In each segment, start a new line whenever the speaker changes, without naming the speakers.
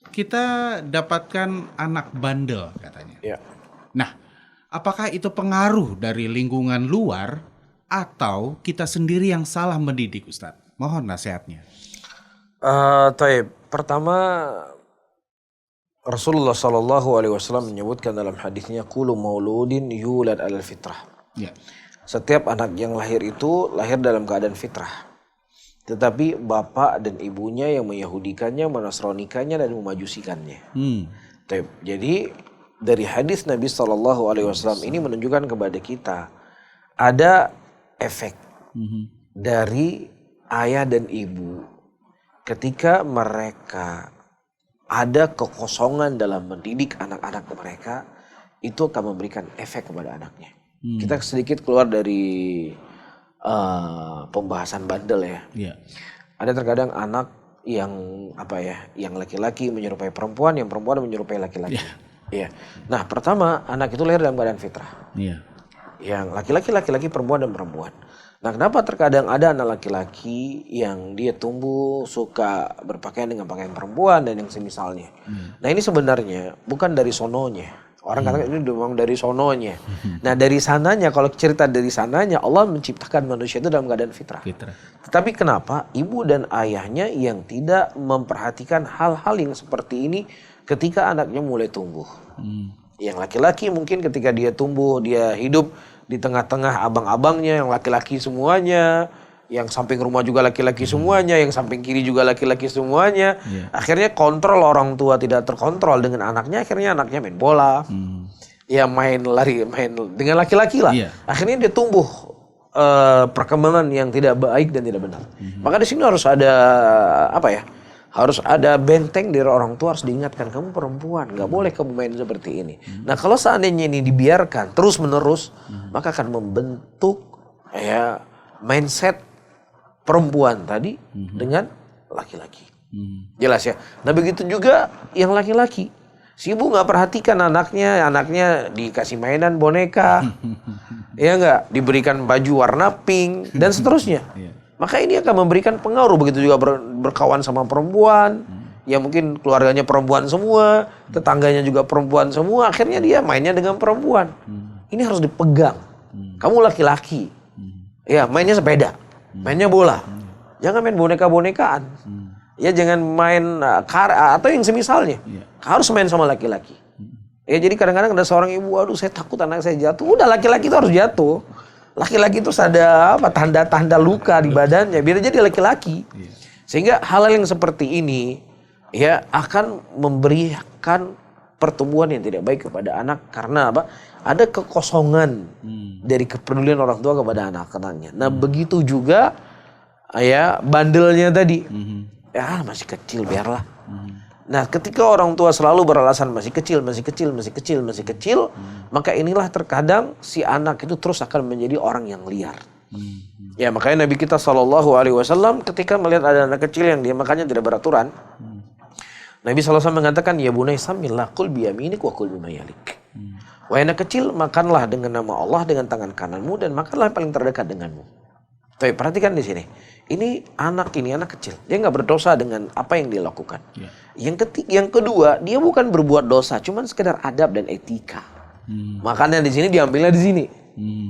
kita dapatkan anak bandel katanya.
Ya.
Nah, apakah itu pengaruh dari lingkungan luar atau kita sendiri yang salah mendidik, Ustadz? Mohon nasihatnya.
Taib. Pertama, Rasulullah Shallallahu Alaihi Wasallam menyebutkan dalam hadisnya, "Kullu mauludin yulad alal fitrah."
Ya.
Setiap anak yang lahir itu lahir dalam keadaan fitrah. Tetapi bapak dan ibunya yang menyahudikannya, menasronikannya dan memajusikannya. Taib. Jadi dari hadis Nabi Shallallahu Alaihi Wasallam ini menunjukkan kepada kita ada efek dari ayah dan ibu ketika mereka ada kekosongan dalam mendidik anak-anak mereka, itu akan memberikan efek kepada anaknya. Kita sedikit keluar dari pembahasan bandel ya.
Ya.
Ada terkadang anak yang yang laki-laki menyerupai perempuan, yang perempuan menyerupai laki-laki. Iya. Nah, pertama anak itu lahir dalam keadaan fitrah.
Iya.
Yang laki-laki, perempuan dan perempuan. Nah, kenapa terkadang ada anak laki-laki yang dia tumbuh suka berpakaian dengan pakaian perempuan dan yang semisalnya. Nah, ini sebenarnya bukan dari sononya. Orang katakan ini memang dari sononya. Nah, dari sananya, kalau cerita dari sananya, Allah menciptakan manusia itu dalam keadaan fitrah. Tetapi kenapa ibu dan ayahnya yang tidak memperhatikan hal-hal yang seperti ini ketika anaknya mulai tumbuh. Yang laki-laki mungkin ketika dia tumbuh, dia hidup di tengah-tengah abang-abangnya yang laki-laki semuanya, yang samping rumah juga laki-laki semuanya, yang samping kiri juga laki-laki semuanya. Akhirnya kontrol orang tua tidak terkontrol dengan anaknya, akhirnya anaknya main bola, ya main lari, main dengan laki-laki lah. Akhirnya dia tumbuh perkembangan yang tidak baik dan tidak benar. Maka di sini harus ada harus ada benteng dari orang tua, harus diingatkan, kamu perempuan, nggak boleh kamu main seperti ini. Nah, kalau seandainya ini dibiarkan terus menerus, maka akan membentuk mindset perempuan tadi dengan laki-laki. Jelas ya. Nah, begitu juga yang laki-laki. Si ibu nggak perhatikan anaknya dikasih mainan boneka, ya nggak, diberikan baju warna pink dan seterusnya. Maka ini akan memberikan pengaruh. Begitu juga berkawan sama perempuan, ya mungkin keluarganya perempuan semua, tetangganya juga perempuan semua, akhirnya dia mainnya dengan perempuan. Ini harus dipegang. Kamu laki-laki, ya mainnya sepeda, mainnya bola, jangan main boneka-bonekaan, ya jangan main atau yang semisalnya, harus main sama laki-laki. Ya jadi kadang-kadang ada seorang ibu, aduh saya takut anak saya jatuh, udah laki-laki itu harus jatuh. Laki-laki itu ada tanda-tanda luka di badannya, biar jadi laki-laki. Sehingga hal-hal yang seperti ini ya akan memberikan pertumbuhan yang tidak baik kepada anak, karena ada kekosongan dari kepedulian orang tua kepada anak-anaknya. Nah, begitu juga ya bandelnya tadi. Ya masih kecil biarlah. Nah, ketika orang tua selalu beralasan masih kecil, maka inilah terkadang si anak itu terus akan menjadi orang yang liar. Ya, makanya Nabi kita Shallallahu Alaihi Wasallam ketika melihat ada anak kecil yang dia makannya tidak beraturan, Nabi SAW mengatakan, ya bunai samillah kul biyaminik wa kul bimayalik. Wahai anak kecil, makanlah dengan nama Allah dengan tangan kananmu dan makanlah yang paling terdekat denganmu. Tapi perhatikan di sini. Ini anak kecil, dia nggak berdosa dengan apa yang dia lakukan. Yang kedua, dia bukan berbuat dosa, cuman sekedar adab dan etika. Makanya di sini diambilnya di sini,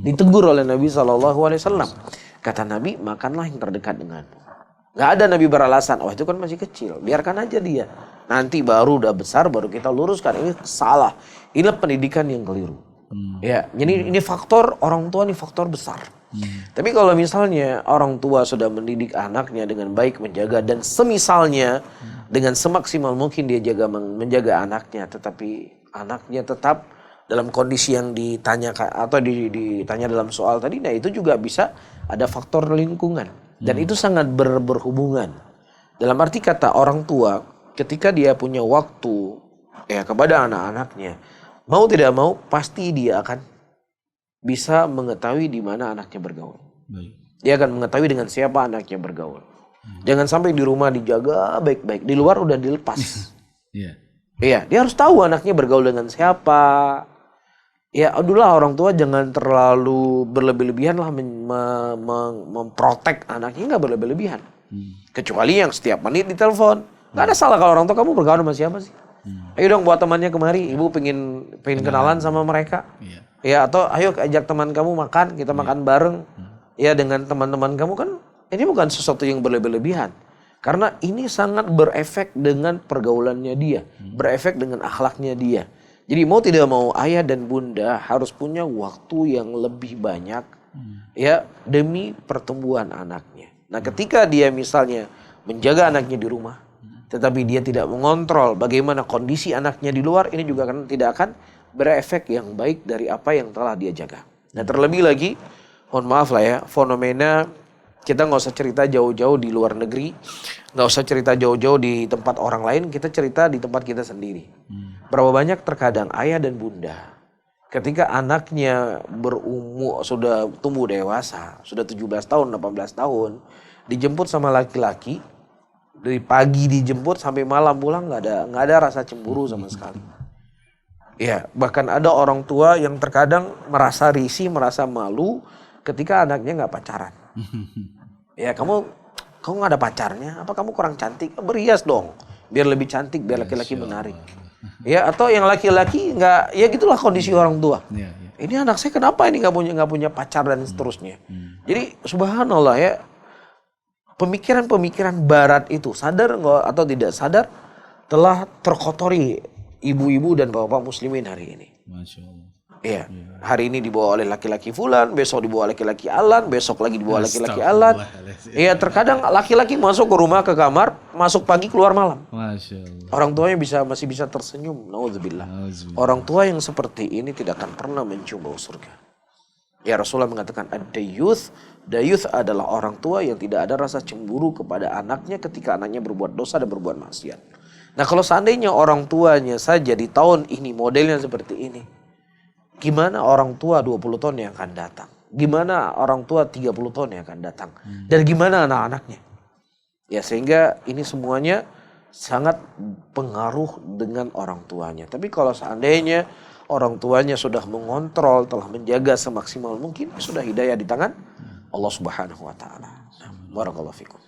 ditegur oleh Nabi SAW. Kata Nabi, makanlah yang terdekat denganmu. Nggak ada Nabi beralasan, oh itu kan masih kecil, biarkan aja dia. Nanti baru udah besar, baru kita luruskan. Ini salah, ini pendidikan yang keliru. Ya, jadi ini faktor orang tua, ini faktor besar. Tapi kalau misalnya orang tua sudah mendidik anaknya dengan baik, menjaga dan semisalnya dengan semaksimal mungkin dia menjaga anaknya, tetapi anaknya tetap dalam kondisi yang ditanyakan atau ditanya dalam soal tadi, nah itu juga bisa ada faktor lingkungan dan itu sangat berhubungan. Dalam arti kata orang tua ketika dia punya waktu kepada anak-anaknya, mau tidak mau pasti dia akan bisa mengetahui di mana anaknya bergaul. Dia akan mengetahui dengan siapa anaknya bergaul. Jangan sampai di rumah dijaga baik-baik, di luar udah dilepas. Iya, dia harus tahu anaknya bergaul dengan siapa. Ya, adulah orang tua jangan terlalu berlebih-lebihan lah memprotek anaknya, nggak berlebih-lebihan. Kecuali yang setiap menit ditelepon. Nggak ada salah kalau orang tua kamu bergaul sama siapa sih. Ayo dong buat temannya kemari, ibu pengen kenalan sama mereka.
Iya.
Ya atau ayo ajak teman kamu makan, kita makan bareng. Ya dengan teman-teman kamu kan ini bukan sesuatu yang berlebihan. Karena ini sangat berefek dengan pergaulannya dia, berefek dengan akhlaknya dia. Jadi mau tidak mau ayah dan bunda harus punya waktu yang lebih banyak ya demi pertumbuhan anaknya. Nah, ketika dia misalnya menjaga anaknya di rumah, tetapi dia tidak mengontrol bagaimana kondisi anaknya di luar, ini juga kan tidak akan berefek yang baik dari apa yang telah dia jaga. Nah, terlebih lagi, mohon maaf lah ya, fenomena kita nggak usah cerita jauh-jauh di luar negeri, nggak usah cerita jauh-jauh di tempat orang lain, kita cerita di tempat kita sendiri. Berapa banyak terkadang ayah dan bunda ketika anaknya berumur sudah tumbuh dewasa, sudah 17 tahun, 18 tahun, dijemput sama laki-laki, dari pagi dijemput sampai malam pulang nggak ada rasa cemburu sama sekali. Ya, bahkan ada orang tua yang terkadang merasa risih, merasa malu ketika anaknya nggak pacaran. Ya, kamu nggak ada pacarnya, apa kamu kurang cantik? Berias dong, biar lebih cantik, biar laki-laki menarik. Ya, atau yang laki-laki nggak, ya gitulah kondisi orang tua.
Iya, iya.
Ini anak saya kenapa ini nggak punya pacar dan seterusnya. Jadi subhanallah ya, pemikiran-pemikiran barat itu sadar nggak atau tidak sadar telah terkotori ibu-ibu dan bapak muslimin hari ini.
Masya Allah.
Iya, hari ini dibawa oleh laki-laki fulan, besok dibawa laki-laki alan, besok lagi dibawa laki-laki alan. Iya, terkadang laki-laki masuk ke rumah, ke kamar, masuk pagi keluar malam.
Masya Allah.
Orang tuanya masih bisa tersenyum. Nauzubillah. Orang tua yang seperti ini tidak akan pernah mencium bau surga. Ya, Rasulullah mengatakan ad-dayuth. Dayuth adalah orang tua yang tidak ada rasa cemburu kepada anaknya ketika anaknya berbuat dosa dan berbuat maksiat. Nah, kalau seandainya orang tuanya saja di tahun ini modelnya seperti ini, gimana orang tua 20 tahun yang akan datang? Gimana orang tua 30 tahun yang akan datang? Dan gimana anak-anaknya? Ya, sehingga ini semuanya sangat pengaruh dengan orang tuanya. Tapi kalau seandainya orang tuanya sudah mengontrol, telah menjaga semaksimal mungkin, sudah hidayah di tangan Allah Subhanahu wa taala. Barakallahu fikum.